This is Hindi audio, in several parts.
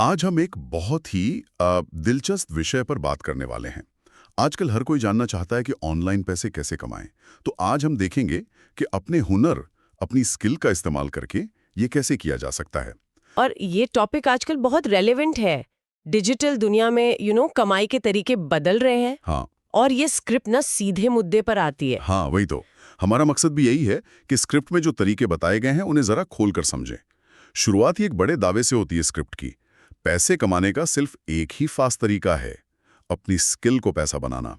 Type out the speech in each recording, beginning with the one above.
आज हम एक बहुत ही दिलचस्प विषय पर बात करने वाले हैं। आजकल हर कोई जानना चाहता है कि ऑनलाइन पैसे कैसे कमाएं। तो आज हम देखेंगे कि अपने हुनर, अपनी स्किल का इस्तेमाल करके ये कैसे किया जा सकता है। और ये टॉपिक आजकल बहुत रेलेवेंट है। डिजिटल दुनिया में कमाई के तरीके बदल रहे हैं। हाँ और ये स्क्रिप्ट ना सीधे मुद्दे पर आती है। हाँ, वही तो। हमारा मकसद भी यही है कि स्क्रिप्ट में जो तरीके बताए गए हैं उन्हें जरा खोल कर समझें। शुरुआत ही एक बड़े दावे से होती है स्क्रिप्ट की। पैसे कमाने का सिर्फ एक ही फास्ट तरीका है, अपनी स्किल को पैसा बनाना।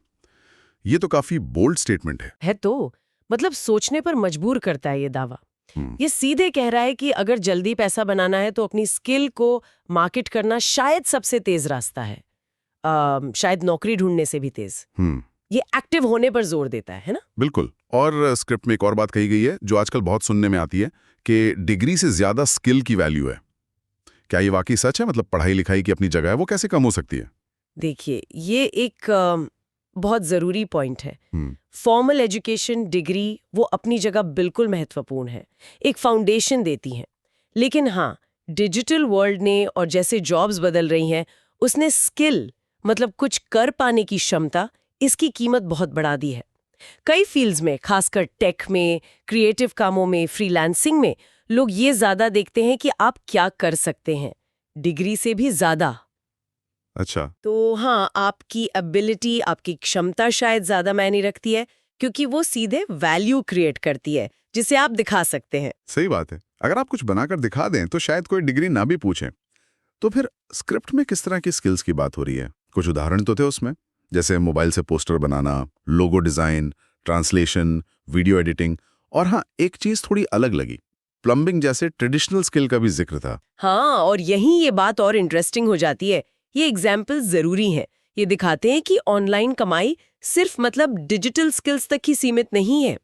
ये तो काफी बोल्ड स्टेटमेंट है। तो मतलब सोचने पर मजबूर करता है ये दावा। हम्म, ये सीधे कह रहा है कि अगर जल्दी पैसा बनाना है तो अपनी स्किल को मार्केट करना शायद सबसे तेज रास्ता है। शायद नौकरी ढूंढने से भी तेज। हम्म। ये एक्टिव होने पर जोर देता है ना। बिल्कुल। और स्क्रिप्ट में एक और बात कही गई है जो आजकल बहुत सुनने में आती है कि डिग्री से ज्यादा स्किल की वैल्यू है। क्या ये वाकई सच है? मतलब पढ़ाई लिखाई की अपनी जगह है, वो कैसे कम हो सकती है? देखिए, ये एक बहुत जरूरी पॉइंट है। हम्म, फॉर्मल एजुकेशन, डिग्री, वो अपनी जगह बिल्कुल महत्वपूर्ण है, एक फाउंडेशन देती हैं। लेकिन हाँ, डिजिटल वर्ल्ड ने और जैसे जॉब्स बदल रही हैं, उसने स्किल मतलब कुछ कर पाने की क्षमता, इसकी कीमत बहुत बढ़ा दी है। कई फील्ड्स में, खासकर टेक में, क्रिएटिव कामों में, फ्रीलांसिंग में, लोग ये ज्यादा देखते हैं कि आप क्या कर सकते हैं, डिग्री से भी ज्यादा। अच्छा। तो हाँ, आपकी एबिलिटी, आपकी क्षमता शायद ज्यादा मायने रखती है, क्योंकि वो सीधे वैल्यू क्रिएट करती है जिसे आप दिखा सकते हैं। सही बात है। अगर आप कुछ बनाकर दिखा दें तो शायद कोई डिग्री ना भी पूछे। तो फिर स्क्रिप्ट में किस तरह की स्किल्स की बात हो रही है? कुछ उदाहरण तो थे उसमें, जैसे मोबाइल से पोस्टर बनाना, logo design, translation, video editing. और हाँ, एक चीज थोड़ी अलग लगी, प्लम्बिंग जैसे ट्रेडिशनल स्किल का भी जिक्र था। हाँ, और यहीं ये बात और इंटरेस्टिंग हो जाती है। ये एग्जाम्पल जरूरी हैं। ये दिखाते हैं कि ऑनलाइन कमाई सिर्फ मतलब डिजिटल स्किल्स तक ही सीमित नहीं है।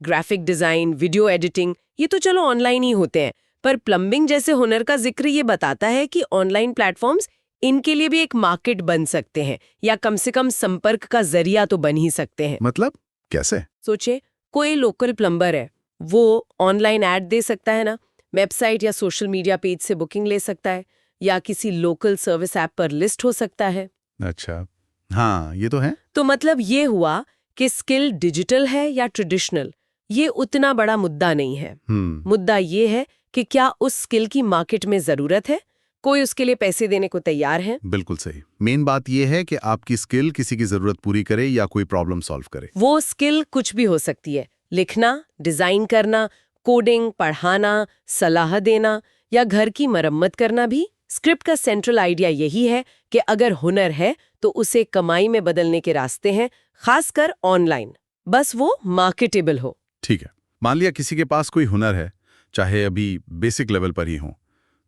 ग्राफिक डिजाइन, वीडियो एडिटिंग, ये तो चलो ऑनलाइन ही होते हैं, पर प्लम्बिंग जैसे हुनर का जिक्र ये बताता है कि ऑनलाइन प्लेटफॉर्म्स इनके लिए भी एक मार्केट बन सकते हैं, या कम से कम संपर्क का जरिया तो बन ही सकते हैं। मतलब कैसे? सोचे, कोई लोकल प्लम्बर है, वो ऑनलाइन ऐड दे सकता है ना, वेबसाइट या सोशल मीडिया पेज से बुकिंग ले सकता है, या किसी लोकल सर्विस ऐप पर लिस्ट हो सकता है। अच्छा, हाँ ये तो है। तो मतलब ये हुआ कि स्किल डिजिटल है या ट्रेडिशनल, ये उतना बड़ा मुद्दा नहीं है। मुद्दा ये है कि क्या उस स्किल की मार्केट में जरूरत है, कोई उसके लिए पैसे देने को तैयार है। बिल्कुल सही। मेन बात यह है कि आपकी स्किल किसी की जरूरत पूरी करे या कोई प्रॉब्लम सॉल्व करे। वो स्किल कुछ भी हो सकती है, लिखना, डिजाइन करना, कोडिंग, पढ़ाना, सलाह देना, या घर की मरम्मत करना भी। स्क्रिप्ट का सेंट्रल आइडिया यही है कि अगर हुनर है तो उसे कमाई में बदलने के रास्ते हैं, खासकर ऑनलाइन, बस वो मार्केटेबल हो। ठीक है, मान लिया किसी के पास कोई हुनर है, चाहे अभी बेसिक लेवल पर ही हो,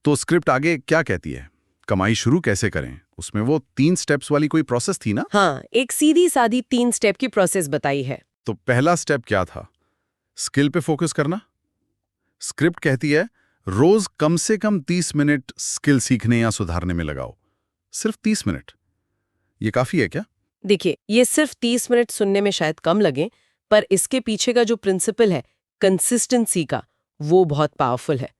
तो स्क्रिप्ट आगे क्या कहती है? कमाई शुरू कैसे करें? उसमें वो 3 स्टेप्स वाली कोई प्रोसेस थी ना? हाँ, एक सीधी सादी 3 स्टेप की प्रोसेस बताई है। तो पहला स्टेप क्या था? स्किल पे फोकस करना। स्क्रिप्ट कहती है रोज कम से कम 30 मिनट स्किल सीखने या सुधारने में लगाओ। सिर्फ 30 मिनट, ये काफी है क्या? देखिए, ये सिर्फ 30 मिनट सुनने में शायद कम लगे, पर इसके पीछे का जो प्रिंसिपल है कंसिस्टेंसी का, वो बहुत पावरफुल है।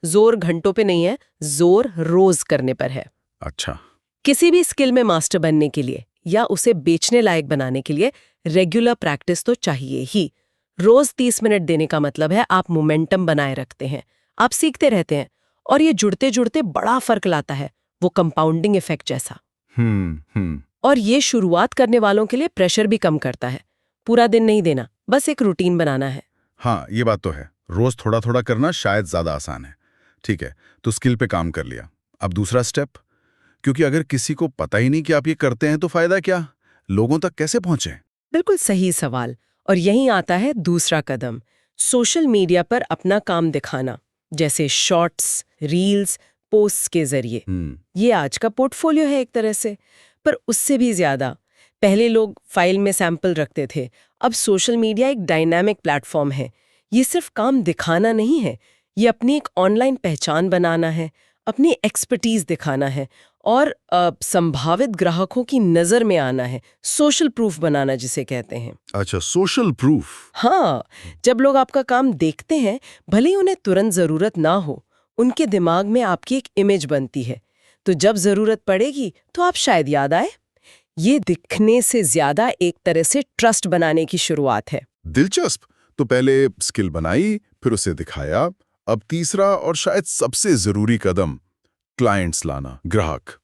जोर घंटों पे नहीं है, जोर रोज करने पर है। अच्छा। किसी भी स्किल में मास्टर बनने के लिए या उसे बेचने लायक बनाने के लिए रेगुलर प्रैक्टिस तो चाहिए ही। रोज 30 मिनट देने का मतलब है आप मोमेंटम बनाए रखते हैं, आप सीखते रहते हैं, और ये जुड़ते जुड़ते बड़ा फर्क लाता है, वो कंपाउंडिंग इफेक्ट जैसा। हम्म। और ये शुरुआत करने वालों के लिए प्रेशर भी कम करता है। पूरा दिन नहीं देना, बस एक रूटीन बनाना है। हाँ, ये बात तो है। रोज थोड़ा थोड़ा करना शायद ज्यादा आसान है। ठीक है, तो स्किल पे काम कर लिया। अब दूसरा स्टेप, क्योंकि अगर किसी को पता ही नहीं कि आप ये करते हैं तो फायदा क्या? लोगों तक कैसे पहुंचे? बिल्कुल सही सवाल। और यहीं आता है दूसरा कदम, सोशल मीडिया पर अपना काम दिखाना, जैसे शॉर्ट्स, रील्स, पोस्ट्स के जरिए। ये आज का पोर्टफोलियो है एक तरह से, पर उससे भी ज्यादा। पहले लोग फाइल में सैंपल रखते थे, अब सोशल मीडिया एक डायनामिक प्लेटफॉर्म है। ये सिर्फ काम दिखाना नहीं है, ये अपनी एक ऑनलाइन पहचान बनाना है, अपनी एक्सपर्टीज दिखाना है, और संभावित ग्राहकों की नजर में आना है, सोशल प्रूफ बनाना जिसे कहते हैं। अच्छा, सोशल प्रूफ। हाँ, जब लोग आपका काम देखते हैं, भले ही उन्हें तुरंत जरूरत ना हो, उनके दिमाग में आपकी एक इमेज बनती है। तो जब जरूरत पड़ेगी तो आप शायद याद आए। ये दिखने से ज्यादा एक तरह से ट्रस्ट बनाने की शुरुआत है। दिलचस्प। तो पहले स्किल बनाई, फिर उसे दिखाया। अब तीसरा और शायद सबसे जरूरी कदम, क्लाइंट्स लाना, ग्राहक।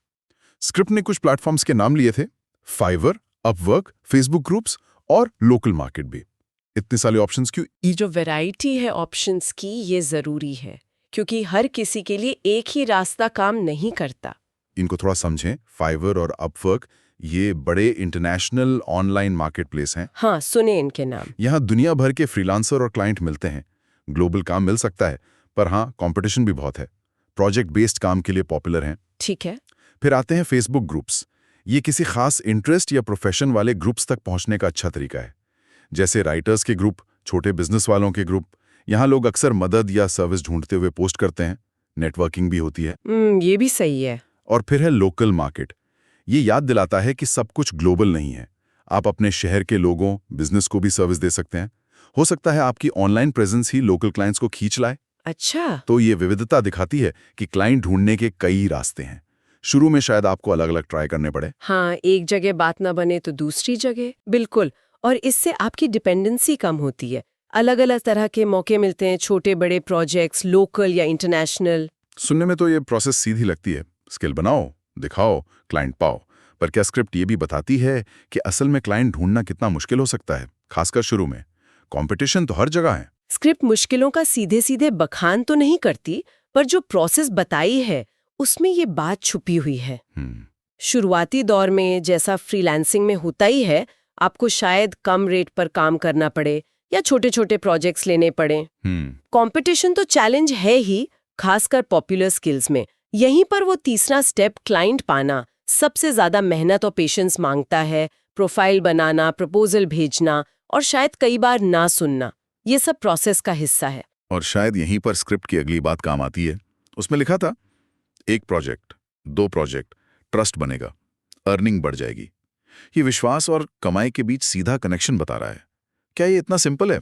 स्क्रिप्ट ने कुछ प्लेटफॉर्म्स के नाम लिए थे, फाइवर, अपवर्क, फेसबुक ग्रुप्स और लोकल मार्केट भी। इतने सारे ऑप्शंस क्यों? ये जो वैरायटी है ऑप्शंस की, ये जरूरी है, क्योंकि हर किसी के लिए एक ही रास्ता काम नहीं करता। इनको थोड़ा समझें। फाइवर और अपवर्क ये बड़े इंटरनेशनल ऑनलाइन मार्केट प्लेस हैं। हाँ, सुने इनके नाम। यहाँ दुनिया भर के फ्रीलांसर और क्लाइंट मिलते हैं। ग्लोबल काम मिल सकता है, पर हाँ, कंपटीशन भी बहुत है। प्रोजेक्ट बेस्ड काम के लिए पॉपुलर हैं। ठीक है। फिर आते हैं फेसबुक ग्रुप्स। ये किसी खास इंटरेस्ट या प्रोफेशन वाले ग्रुप्स तक पहुंचने का अच्छा तरीका है। जैसे राइटर्स के ग्रुप, छोटे बिजनेस वालों के ग्रुप। यहाँ लोग अक्सर मदद या सर्विस ढूंढते हुए पोस्ट करते हैं। नेटवर्किंग भी होती है। ये भी सही है। और फिर है लोकल मार्केट। ये याद दिलाता है कि सब कुछ ग्लोबल नहीं है। आप अपने शहर के लोगों, बिजनेस को भी सर्विस दे सकते हैं। हो सकता है आपकी ऑनलाइन प्रेजेंस ही लोकल क्लाइंट्स को खींच लाए। अच्छा। तो ये विविधता दिखाती है कि क्लाइंट ढूंढने के कई रास्ते हैं। शुरू में शायद आपको अलग अलग ट्राई करने पड़े। हाँ, एक जगह बात ना बने तो दूसरी जगह। बिल्कुल। और इससे आपकी डिपेंडेंसी कम होती है। अलग अलग तरह के मौके मिलते हैं, छोटे बड़े प्रोजेक्ट्स, लोकल या इंटरनेशनल। सुनने में तो ये प्रोसेस सीधी लगती है। स्किल बनाओ, दिखाओ, क्लाइंट पाओ। पर क्या स्क्रिप्ट ये भी बताती है कि असल में क्लाइंट ढूंढना कितना मुश्किल हो सकता है, खासकर शुरू में? कंपटीशन तो हर जगह है। स्क्रिप्ट मुश्किलों का सीधे सीधे बखान तो नहीं करती, पर जो प्रोसेस बताई है उसमें ये बात छुपी हुई है। शुरुआती दौर में जैसा फ्रीलांसिंग में होता ही है, आपको शायद कम रेट पर काम करना पड़े या छोटे छोटे प्रोजेक्ट्स लेने पड़े। कंपटीशन तो चैलेंज है ही, खासकर पॉपुलर स्किल्स में। यहीं पर वो तीसरा स्टेप, क्लाइंट पाना, सबसे ज्यादा मेहनत और पेशेंस मांगता है। प्रोफाइल बनाना, प्रपोजल भेजना और शायद कई बार ना सुनना, ये सब प्रोसेस का हिस्सा है। और शायद यहीं पर स्क्रिप्ट की अगली बात काम आती है। उसमें लिखा था, 1 प्रोजेक्ट, 2 प्रोजेक्ट, ट्रस्ट बनेगा, अर्निंग बढ़ जाएगी। ये विश्वास और कमाई के बीच सीधा कनेक्शन बता रहा है। क्या ये इतना सिंपल है?